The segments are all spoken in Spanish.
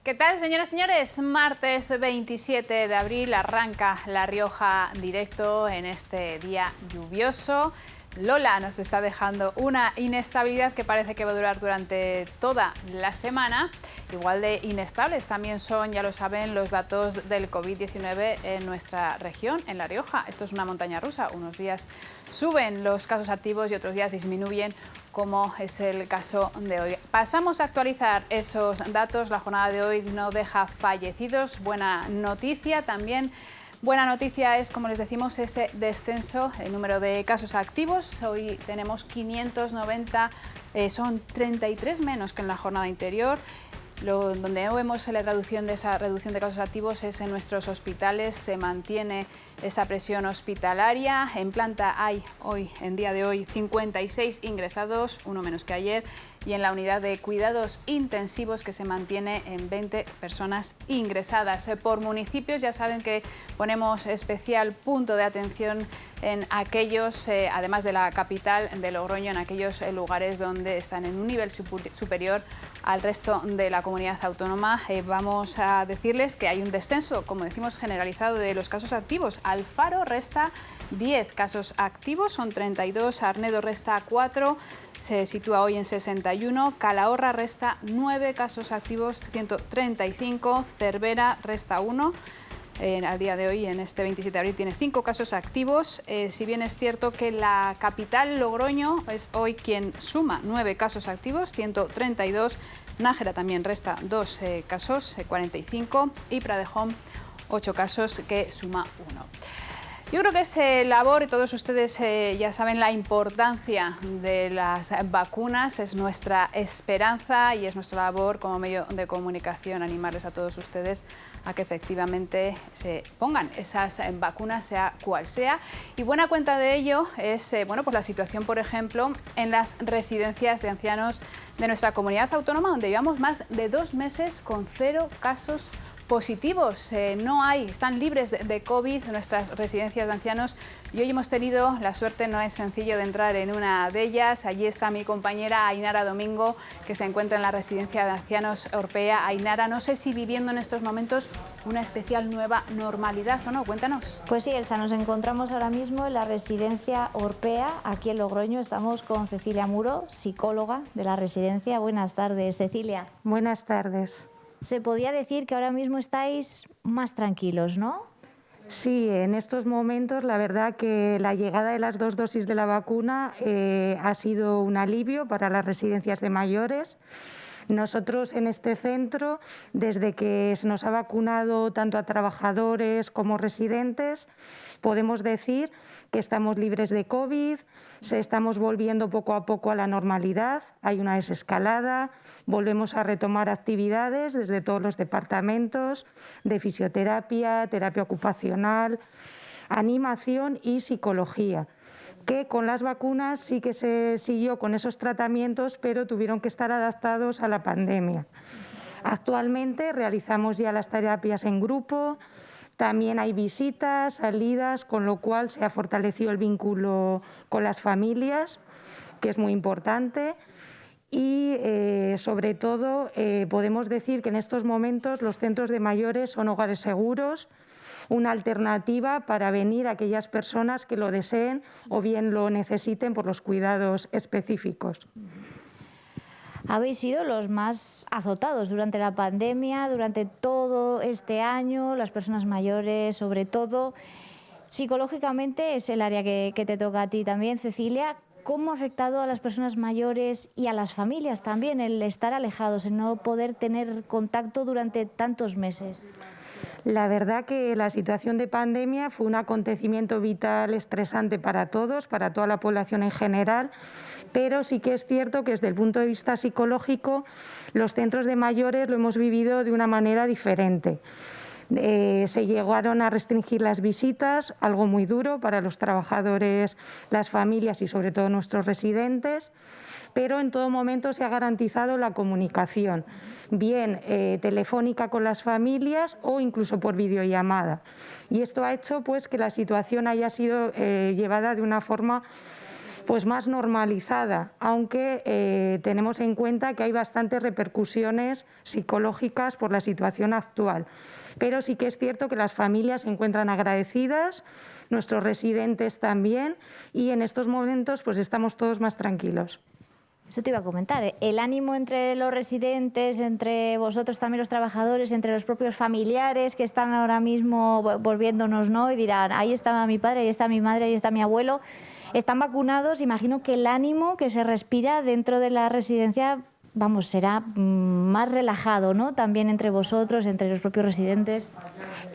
¿Qué tal, señoras y señores? Martes 27 de abril arranca La Rioja directo en este día lluvioso. Lola nos está dejando una inestabilidad que parece que va a durar durante toda la semana. Igual de inestables también son, ya lo saben, los datos del COVID-19 en nuestra región, en La Rioja. Esto es una montaña rusa. Unos días suben los casos activos y otros días disminuyen, como es el caso de hoy. Pasamos a actualizar esos datos. La jornada de hoy no deja fallecidos. Buena noticia también. Buena noticia es, como les decimos, ese descenso, el número de casos activos. Hoy tenemos 590, son 33 menos que en la jornada anterior. Donde no vemos la traducción de esa reducción de casos activos es en nuestros hospitales. Se mantiene esa presión hospitalaria. En planta hay hoy, en día de hoy, 56 ingresados, uno menos que ayer. Y en la unidad de cuidados intensivos, que se mantiene en 20 personas ingresadas. Por municipios ya saben que ponemos especial punto de atención en aquellos, además de la capital de Logroño, en aquellos lugares donde están en un nivel superior al resto de la comunidad autónoma. Vamos a decirles que hay un descenso, como decimos, generalizado de los casos activos. Alfaro resta 10 casos activos, son 32, Arnedo resta 4, se sitúa hoy en 61, Calahorra resta 9 casos activos, 135, Cervera resta 1. Al día de hoy, en este 27 de abril, tiene 5 casos activos. Si bien es cierto que la capital, Logroño, es hoy quien suma 9 casos activos, 132. Nájera también resta 2 casos, 45. Y Pradejón, 8 casos, que suma 1. Yo creo que es labor, y todos ustedes ya saben la importancia de las vacunas, es nuestra esperanza y es nuestra labor como medio de comunicación animarles a todos ustedes a que efectivamente se pongan esas vacunas, sea cual sea. Y buena cuenta de ello es pues la situación, por ejemplo, en las residencias de ancianos de nuestra comunidad autónoma, donde llevamos más de 2 meses con 0 casos positivos. Están libres de COVID nuestras residencias de ancianos, y hoy hemos tenido la suerte, no es sencillo, de entrar en una de ellas. Allí está mi compañera Ainara Domingo, que se encuentra en la residencia de ancianos Orpea. Ainara, no sé si viviendo en estos momentos una especial nueva normalidad o no, cuéntanos. Pues sí, Elsa, nos encontramos ahora mismo en la residencia Orpea, aquí en Logroño. Estamos con Cecilia Muro, psicóloga de la residencia. Buenas tardes, Cecilia. Buenas tardes. Se podría decir que ahora mismo estáis más tranquilos, ¿no? Sí, en estos momentos la verdad que la llegada de las 2 dosis de la vacuna ha sido un alivio para las residencias de mayores. Nosotros en este centro, desde que se nos ha vacunado tanto a trabajadores como residentes, podemos decir que estamos libres de COVID, estamos volviendo poco a poco a la normalidad, hay una desescalada, volvemos a retomar actividades desde todos los departamentos de fisioterapia, terapia ocupacional, animación y psicología, que con las vacunas sí que se siguió con esos tratamientos, pero tuvieron que estar adaptados a la pandemia. Actualmente realizamos ya las terapias en grupo, también hay visitas, salidas, con lo cual se ha fortalecido el vínculo con las familias, que es muy importante. Y sobre todo podemos decir que en estos momentos los centros de mayores son hogares seguros, una alternativa para venir a aquellas personas que lo deseen o bien lo necesiten por los cuidados específicos. Habéis sido los más azotados durante la pandemia, durante todo este año, las personas mayores sobre todo. Psicológicamente es el área que te toca a ti también, Cecilia. ¿Cómo ha afectado a las personas mayores y a las familias también el estar alejados, el no poder tener contacto durante tantos meses? La verdad que la situación de pandemia fue un acontecimiento vital estresante para todos, para toda la población en general, pero sí que es cierto que desde el punto de vista psicológico los centros de mayores lo hemos vivido de una manera diferente. Se llegaron a restringir las visitas, algo muy duro para los trabajadores, las familias y sobre todo nuestros residentes, pero en todo momento se ha garantizado la comunicación, bien telefónica con las familias o incluso por videollamada. Y esto ha hecho pues, que la situación haya sido llevada de una forma pues más normalizada, aunque tenemos en cuenta que hay bastantes repercusiones psicológicas por la situación actual. Pero sí que es cierto que las familias se encuentran agradecidas, nuestros residentes también, y en estos momentos pues estamos todos más tranquilos. Eso te iba a comentar, el ánimo entre los residentes, entre vosotros también los trabajadores, entre los propios familiares que están ahora mismo volviéndonos, ¿no? Y dirán, ahí está mi padre, ahí está mi madre, ahí está mi abuelo. Están vacunados, imagino que el ánimo que se respira dentro de la residencia, vamos, será más relajado, ¿no? También entre vosotros, entre los propios residentes.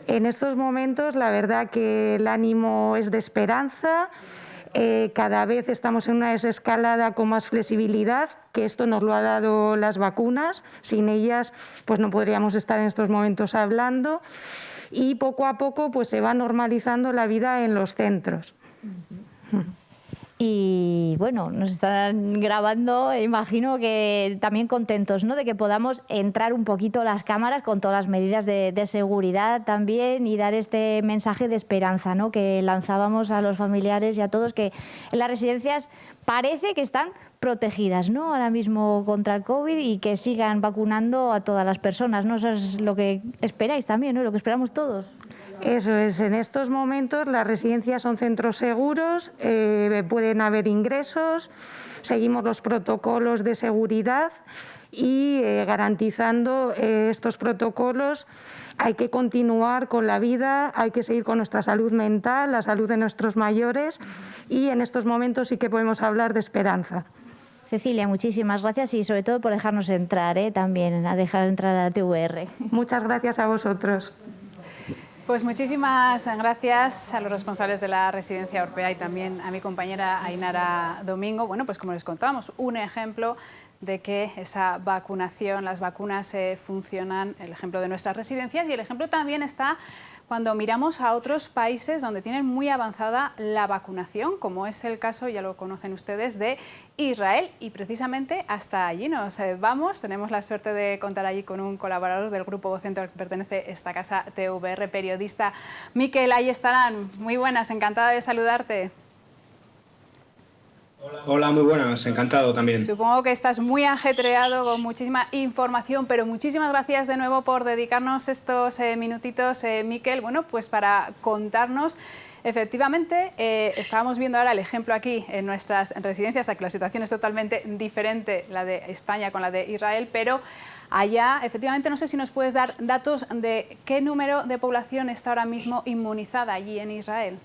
En estos momentos la verdad que el ánimo es de esperanza. Cada vez estamos en una desescalada con más flexibilidad, que esto nos lo ha dado las vacunas. Sin ellas pues no podríamos estar en estos momentos hablando, y poco a poco pues se va normalizando la vida en los centros. Y bueno, nos están grabando, imagino que también contentos, ¿no?, de que podamos entrar un poquito las cámaras con todas las medidas de seguridad también, y dar este mensaje de esperanza, ¿no?, que lanzábamos a los familiares y a todos, que en las residencias parece que están protegidas, ¿no?, ahora mismo contra el COVID, y que sigan vacunando a todas las personas, ¿no? Eso es lo que esperáis también, ¿no?, lo que esperamos todos. Eso es, en estos momentos las residencias son centros seguros, pueden haber ingresos, seguimos los protocolos de seguridad y garantizando estos protocolos hay que continuar con la vida, hay que seguir con nuestra salud mental, la salud de nuestros mayores, y en estos momentos sí que podemos hablar de esperanza. Cecilia, muchísimas gracias, y sobre todo por dejarnos entrar, también, a dejar entrar a TVR. Muchas gracias a vosotros. Pues muchísimas gracias a los responsables de la Residencia Orpea y también a mi compañera Ainara Domingo. Bueno, pues como les contábamos, un ejemplo de que esa vacunación, las vacunas funcionan, el ejemplo de nuestras residencias, y el ejemplo también está cuando miramos a otros países donde tienen muy avanzada la vacunación, como es el caso, ya lo conocen ustedes, de Israel. Y precisamente hasta allí nos vamos. Tenemos la suerte de contar allí con un colaborador del grupo Vocento al que pertenece esta casa, TVR, periodista Miquel. Ahí estarán. Muy buenas, encantada de saludarte. Hola, muy buenas, encantado también. Supongo que estás muy ajetreado con muchísima información, pero muchísimas gracias de nuevo por dedicarnos estos minutitos, Miquel, bueno, pues para contarnos. Efectivamente, estábamos viendo ahora el ejemplo aquí en nuestras residencias, aquí la situación es totalmente diferente, la de España con la de Israel, pero allá, efectivamente, no sé si nos puedes dar datos de qué número de población está ahora mismo inmunizada allí en Israel.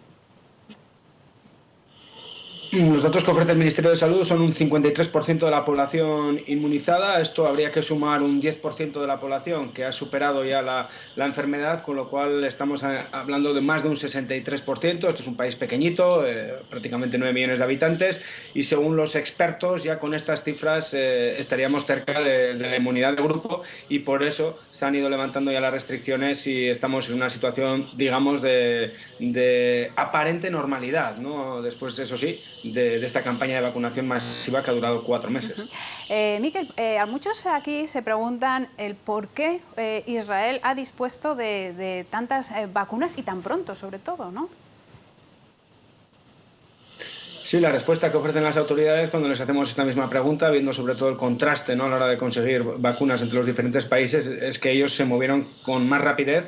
Los datos que ofrece el Ministerio de Salud son un 53% de la población inmunizada. Esto habría que sumar un 10% de la población que ha superado ya la enfermedad, con lo cual estamos hablando de más de un 63%. Esto es un país pequeñito, prácticamente 9 millones de habitantes, y según los expertos, ya con estas cifras estaríamos cerca de la inmunidad de grupo, y por eso se han ido levantando ya las restricciones y estamos en una situación, digamos, de aparente normalidad, ¿no? Después, eso sí, de esta campaña de vacunación masiva que ha durado 4 meses. Miquel, a muchos aquí se preguntan el por qué Israel ha dispuesto de tantas vacunas y tan pronto, sobre todo, ¿no? Sí, la respuesta que ofrecen las autoridades cuando les hacemos esta misma pregunta, viendo sobre todo el contraste, ¿no?, a la hora de conseguir vacunas entre los diferentes países, es que ellos se movieron con más rapidez,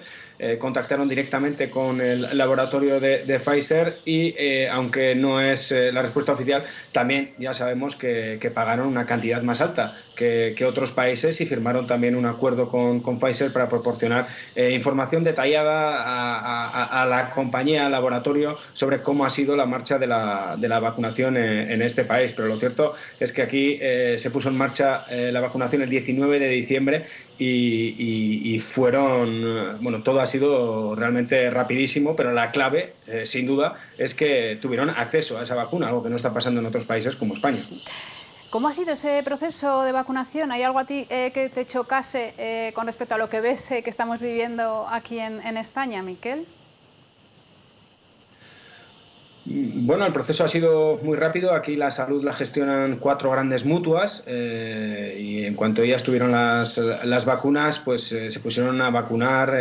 contactaron directamente con el laboratorio de Pfizer y, aunque no es la respuesta oficial, también ya sabemos que pagaron una cantidad más alta que otros países, y firmaron también un acuerdo con Pfizer para proporcionar información detallada a la compañía, al laboratorio, sobre cómo ha sido la marcha de la vacunación en este país. Pero lo cierto es que aquí se puso en marcha la vacunación el 19 de diciembre y fueron, bueno, todo ha sido realmente rapidísimo, pero la clave, sin duda, es que tuvieron acceso a esa vacuna, algo que no está pasando en otros países como España. ¿Cómo ha sido ese proceso de vacunación? ¿Hay algo a ti que te chocase con respecto a lo que ves que estamos viviendo aquí en España, Miquel? Bueno, el proceso ha sido muy rápido. Aquí la salud la gestionan 4 grandes mutuas y en cuanto ellas tuvieron las vacunas, pues se pusieron a vacunar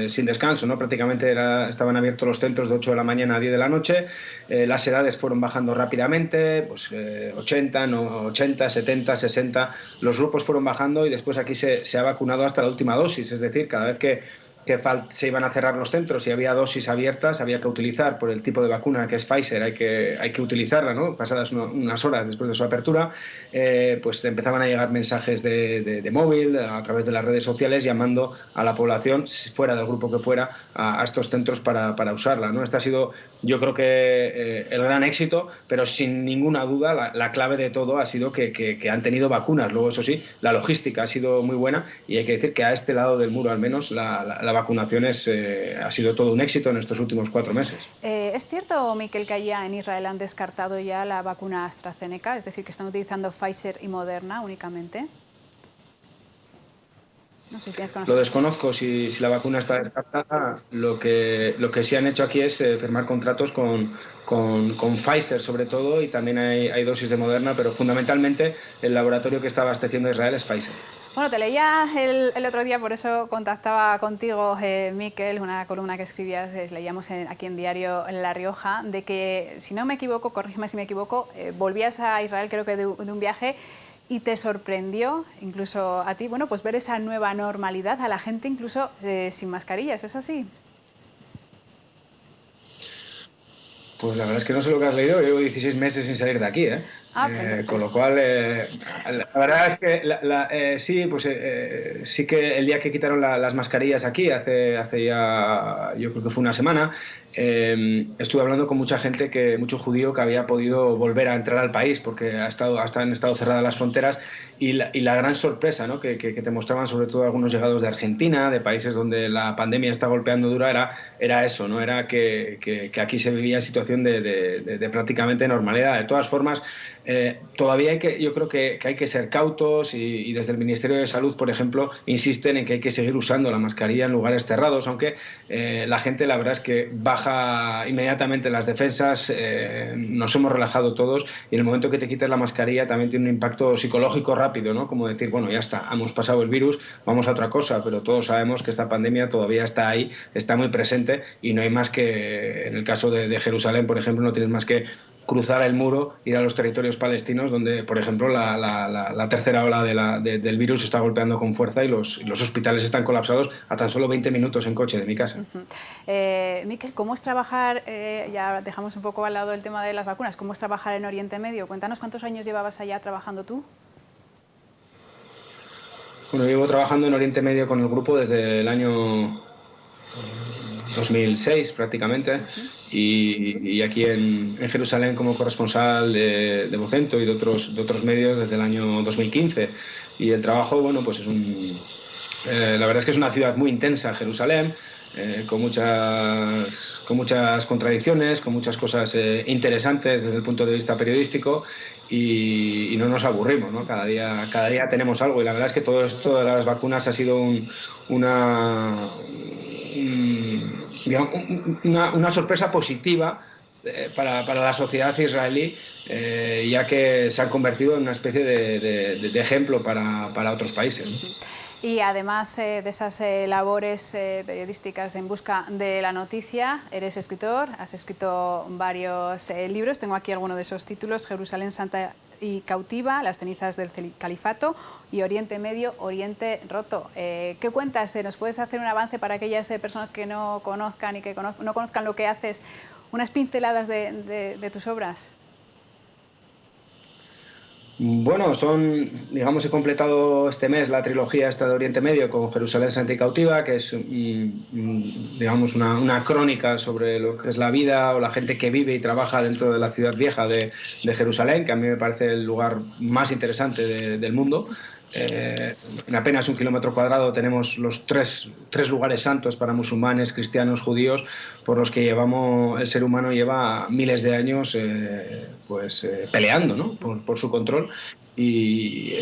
sin descanso, ¿no? Prácticamente estaban abiertos los centros de 8 de la mañana a 10 de la noche. Las edades fueron bajando rápidamente, pues 80, 70, 60. Los grupos fueron bajando y después aquí se ha vacunado hasta la última dosis. Es decir, cada vez que se iban a cerrar los centros y había dosis abiertas, había que utilizar, por el tipo de vacuna que es Pfizer, hay que utilizarla, ¿no? Pasadas unas horas después de su apertura, pues empezaban a llegar mensajes de móvil a través de las redes sociales llamando a la población, fuera del grupo que fuera, a estos centros para usarla, ¿no? Este ha sido, yo creo que el gran éxito, pero sin ninguna duda la clave de todo ha sido que han tenido vacunas. Luego, eso sí, la logística ha sido muy buena y hay que decir que a este lado del muro al menos la vacunación ha sido todo un éxito en estos últimos 4 meses. ¿Es cierto, Miquel, que allá en Israel han descartado ya la vacuna AstraZeneca? Es decir, que están utilizando Pfizer y Moderna únicamente. No sé si tienes conocimiento. Lo desconozco si la vacuna está descartada. Lo que sí han hecho aquí es firmar contratos con Pfizer sobre todo, y también hay dosis de Moderna, pero fundamentalmente el laboratorio que está abasteciendo a Israel es Pfizer. Bueno, te leía el otro día, por eso contactaba contigo, Miquel, una columna que escribías, leíamos aquí en Diario La Rioja, de que, si no me equivoco, corrígeme si me equivoco, volvías a Israel creo que de un viaje y te sorprendió, incluso a ti, bueno, pues ver esa nueva normalidad, a la gente incluso sin mascarillas, ¿es así? Pues la verdad es que no sé lo que has leído, llevo 16 meses sin salir de aquí, ¿eh? Con lo cual, la verdad es que sí, pues sí que el día que quitaron las mascarillas aquí, hace ya, yo creo que fue una semana, estuve hablando con mucha gente, mucho judío que había podido volver a entrar al país porque han estado cerradas las fronteras, y la gran sorpresa, ¿no? que te mostraban sobre todo algunos llegados de Argentina, de países donde la pandemia está golpeando dura, era eso, ¿no? Era que aquí se vivía situación de prácticamente normalidad. De todas formas, todavía yo creo que hay que ser cautos y desde el Ministerio de Salud, por ejemplo, insisten en que hay que seguir usando la mascarilla en lugares cerrados, aunque la gente, la verdad es que baja inmediatamente las defensas, nos hemos relajado todos, y en el momento que te quites la mascarilla también tiene un impacto psicológico rápido, ¿no? Como decir, bueno, ya está, hemos pasado el virus, vamos a otra cosa, pero todos sabemos que esta pandemia todavía está ahí, está muy presente, y no hay más que, en el caso de Jerusalén, por ejemplo, no tienes más que cruzar el muro, ir a los territorios palestinos, donde, por ejemplo, la tercera ola del virus está golpeando con fuerza y los hospitales están colapsados a tan solo 20 minutos en coche de mi casa. Miquel, ¿cómo es trabajar, ya dejamos un poco al lado el tema de las vacunas, cómo es trabajar en Oriente Medio? Cuéntanos cuántos años llevabas allá trabajando tú. Bueno, llevo trabajando en Oriente Medio con el grupo desde el año 2006 prácticamente, y aquí en Jerusalén como corresponsal de Vocento y de otros medios desde el año 2015. Y el trabajo, bueno, pues la verdad es que es una ciudad muy intensa, Jerusalén, con muchas contradicciones, con muchas cosas interesantes desde el punto de vista periodístico, y no nos aburrimos, ¿no? Cada día tenemos algo, y la verdad es que todo esto de las vacunas ha sido una sorpresa positiva para la sociedad israelí, ya que se han convertido en una especie de ejemplo para otros países, ¿no? Y además de esas labores periodísticas en busca de la noticia, eres escritor, has escrito varios libros, tengo aquí algunos de esos títulos: Jerusalén Santa y Cautiva, Las cenizas del califato, y Oriente Medio, Oriente roto. ¿Qué cuentas? ¿Nos puedes hacer un avance para aquellas personas que no conozcan y que no conozcan lo que haces? Unas pinceladas de tus obras. Bueno, digamos, he completado este mes la trilogía esta de Oriente Medio con Jerusalén Santa y Cautiva, que es, digamos, una crónica sobre lo que es la vida o la gente que vive y trabaja dentro de la ciudad vieja de Jerusalén, que a mí me parece el lugar más interesante del mundo. En apenas 1 kilómetro cuadrado tenemos los tres lugares santos para musulmanes, cristianos, judíos, por los que el ser humano lleva miles de años peleando, ¿no? por su control. Y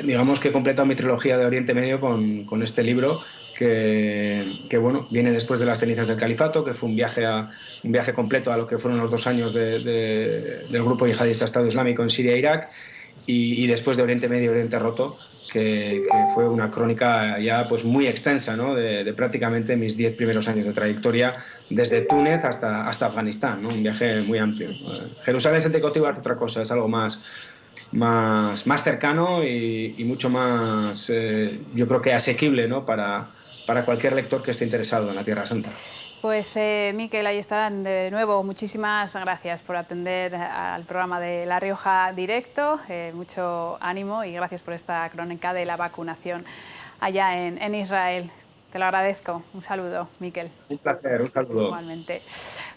digamos que he completado mi trilogía de Oriente Medio con este libro, que bueno, viene después de las cenizas del califato, que fue un viaje completo a lo que fueron los 2 años del grupo yihadista Estado Islámico en Siria e Irak, y después de Oriente Medio y Oriente Roto, que fue una crónica ya pues muy extensa, ¿no? de prácticamente mis 10 primeros años de trayectoria, desde Túnez hasta Afganistán, ¿no? Un viaje muy amplio. Jerusalén Sentecotiba es otra cosa, es algo más cercano y mucho más, yo creo que asequible, ¿no? para cualquier lector que esté interesado en la Tierra Santa. Pues Mikel Ayestarán, de nuevo, muchísimas gracias por atender al programa de La Rioja Directo, mucho ánimo y gracias por esta crónica de la vacunación allá en Israel. Te lo agradezco. Un saludo, Mikel. Un placer, un saludo. Igualmente.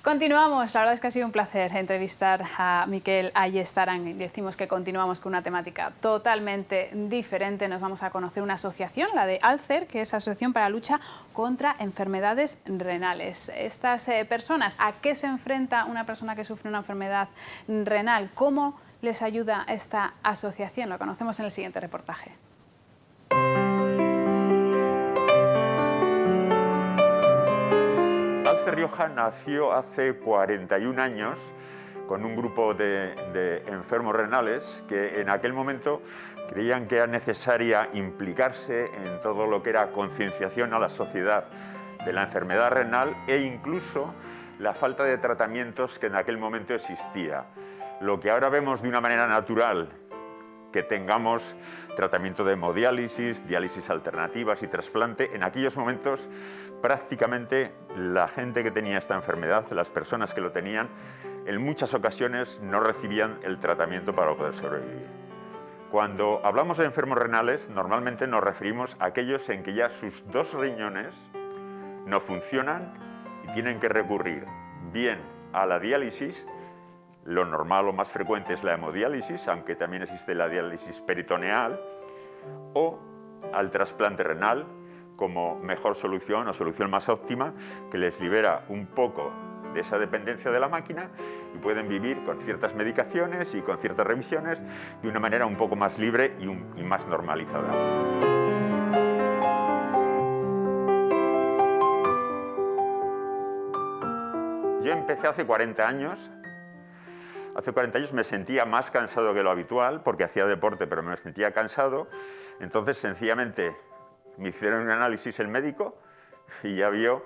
Continuamos, la verdad es que ha sido un placer entrevistar a Mikel Ayestarán. Decimos que continuamos con una temática totalmente diferente. Nos vamos a conocer una asociación, la de ALCER, que es Asociación para la Lucha contra Enfermedades Renales. Estas personas, ¿a qué se enfrenta una persona que sufre una enfermedad renal? ¿Cómo les ayuda esta asociación? Lo conocemos en el siguiente reportaje. ALCER Rioja nació hace 41 años con un grupo de enfermos renales que en aquel momento creían que era necesaria implicarse en todo lo que era concienciación a la sociedad de la enfermedad renal e incluso la falta de tratamientos que en aquel momento existía. Lo que ahora vemos de una manera natural, que tengamos tratamiento de hemodiálisis, diálisis alternativas y trasplante, en aquellos momentos prácticamente la gente que tenía esta enfermedad, las personas que lo tenían, en muchas ocasiones no recibían el tratamiento para poder sobrevivir. Cuando hablamos de enfermos renales, normalmente nos referimos a aquellos en que ya sus 2 riñones no funcionan y tienen que recurrir bien a la diálisis. Lo normal o más frecuente es la hemodiálisis, aunque también existe la diálisis peritoneal, o al trasplante renal como mejor solución o solución más óptima, que les libera un poco de esa dependencia de la máquina y pueden vivir con ciertas medicaciones y con ciertas revisiones de una manera un poco más libre y más normalizada. Yo empecé hace 40 años. Hace 40 años me sentía más cansado que lo habitual, porque hacía deporte, pero me sentía cansado. Entonces, sencillamente, me hicieron un análisis el médico y ya vio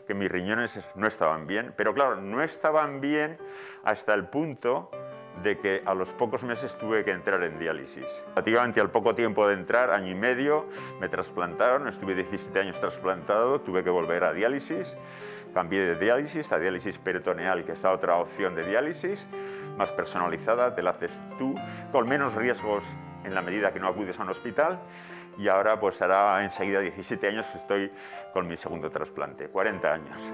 que mis riñones no estaban bien. Pero claro, no estaban bien hasta el punto de que a los pocos meses tuve que entrar en diálisis. Prácticamente al poco tiempo de entrar, año y medio, me trasplantaron, estuve 17 años trasplantado, tuve que volver a diálisis, cambié de diálisis a diálisis peritoneal, que es la otra opción de diálisis, más personalizada, te la haces tú, con menos riesgos en la medida que no acudes a un hospital, y ahora pues hará enseguida 17 años que estoy con mi segundo trasplante, 40 años.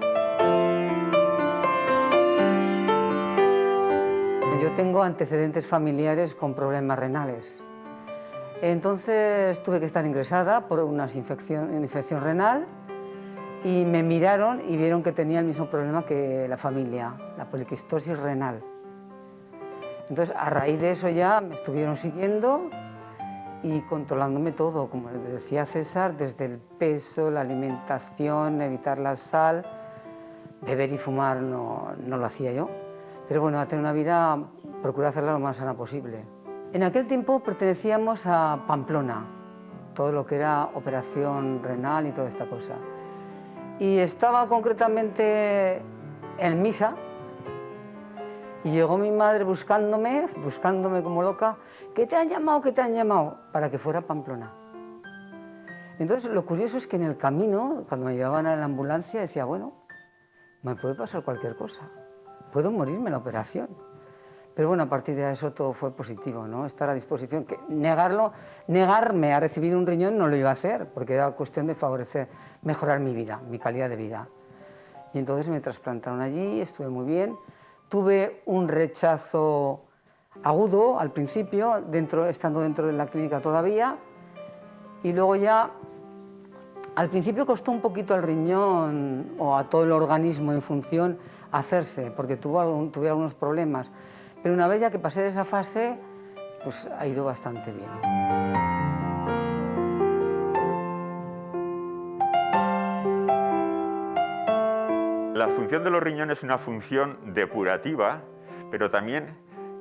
Yo tengo antecedentes familiares con problemas renales. Entonces tuve que estar ingresada por una infección renal y me miraron y vieron que tenía el mismo problema que la familia, la poliquistosis renal. Entonces, a raíz de eso ya me estuvieron siguiendo y controlándome todo, como decía César, desde el peso, la alimentación, evitar la sal, beber y fumar no lo hacía yo. Pero bueno, a tener una vida, procurar hacerla lo más sana posible. En aquel tiempo pertenecíamos a Pamplona, todo lo que era operación renal y toda esta cosa. Y estaba concretamente en misa y llegó mi madre buscándome como loca. ¿Qué te han llamado? ¿Qué te han llamado? Para que fuera a Pamplona. Entonces, lo curioso es que en el camino, cuando me llevaban a la ambulancia, decía, bueno, me puede pasar cualquier cosa. Puedo morirme en la operación. Pero bueno, a partir de eso todo fue positivo, ¿no? Estar a disposición, que negarme a recibir un riñón no lo iba a hacer, porque era cuestión de favorecer, mejorar mi vida, mi calidad de vida. Y entonces me trasplantaron allí, estuve muy bien. Tuve un rechazo agudo al principio, estando dentro de la clínica todavía, y luego ya, al principio costó un poquito al riñón o a todo el organismo en función hacerse, porque tuve algunos problemas, pero una vez ya que pasé de esa fase, pues ha ido bastante bien. La función de los riñones es una función depurativa, pero también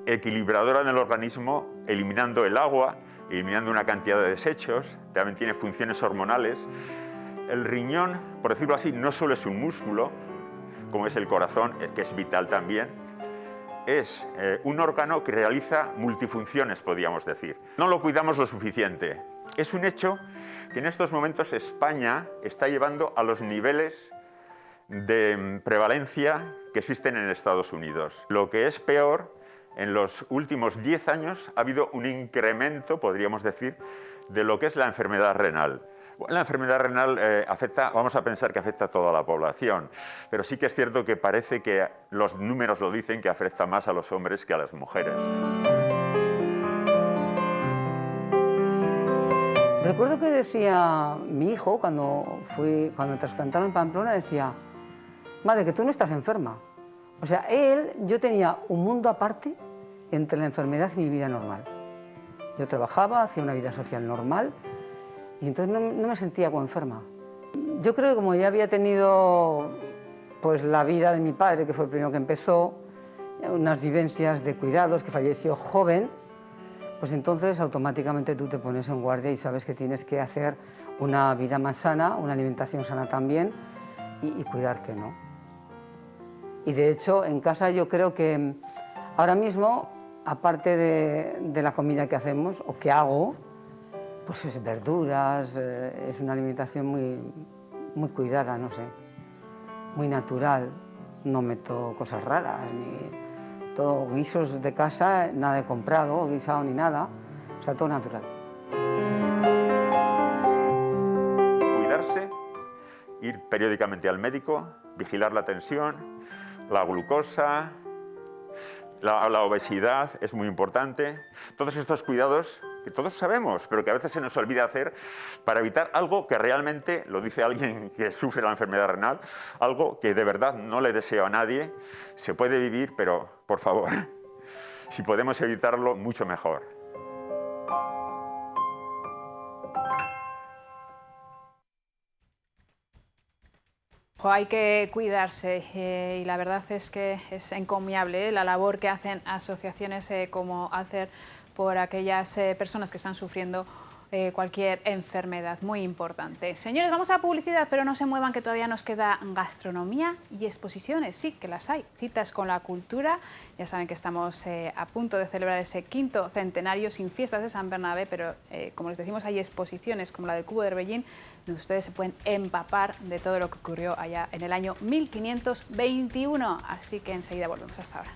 equilibradora del organismo, eliminando el agua, eliminando una cantidad de desechos, también tiene funciones hormonales. El riñón, por decirlo así, no solo es un músculo, como es el corazón, que es vital también, es un órgano que realiza multifunciones, podríamos decir. No lo cuidamos lo suficiente. Es un hecho que en estos momentos España está llevando a los niveles de prevalencia que existen en Estados Unidos. Lo que es peor, en los últimos 10 años ha habido un incremento, podríamos decir, de lo que es la enfermedad renal. La enfermedad renal afecta, vamos a pensar que afecta a toda la población, pero sí que es cierto que parece que los números lo dicen, que afecta más a los hombres que a las mujeres. Recuerdo que decía mi hijo, cuando me trasplantaron en Pamplona, decía: madre, que tú no estás enferma. O sea, yo tenía un mundo aparte entre la enfermedad y mi vida normal. Yo trabajaba, hacía una vida social normal y entonces no me sentía como enferma. Yo creo que como ya había tenido pues, la vida de mi padre, que fue el primero que empezó, unas vivencias de cuidados, que falleció joven, pues entonces automáticamente tú te pones en guardia y sabes que tienes que hacer una vida más sana, una alimentación sana también y cuidarte, ¿no? Y de hecho en casa yo creo que ahora mismo, aparte de la comida que hacemos o que hago, pues es verduras, es una alimentación muy cuidada, no sé, muy natural. No meto cosas raras, ni todo guisos de casa, nada de comprado, guisado ni nada, o sea, todo natural. Cuidarse, ir periódicamente al médico, vigilar la tensión, la glucosa, la obesidad es muy importante. Todos estos cuidados que todos sabemos, pero que a veces se nos olvida hacer para evitar algo que realmente, lo dice alguien que sufre la enfermedad renal, algo que de verdad no le deseo a nadie. Se puede vivir, pero por favor, si podemos evitarlo, mucho mejor. Hay que cuidarse y la verdad es que es encomiable la labor que hacen asociaciones como Alcer por aquellas personas que están sufriendo cualquier enfermedad, muy importante. Señores, vamos a publicidad, pero no se muevan, que todavía nos queda gastronomía y exposiciones, sí, que las hay, citas con la cultura. Ya saben que estamos a punto de celebrar ese 5º centenario sin fiestas de San Bernabé, pero como les decimos, hay exposiciones como la del Cubo de Herbellín, donde ustedes se pueden empapar de todo lo que ocurrió allá en el año 1521. Así que enseguida volvemos. Hasta ahora.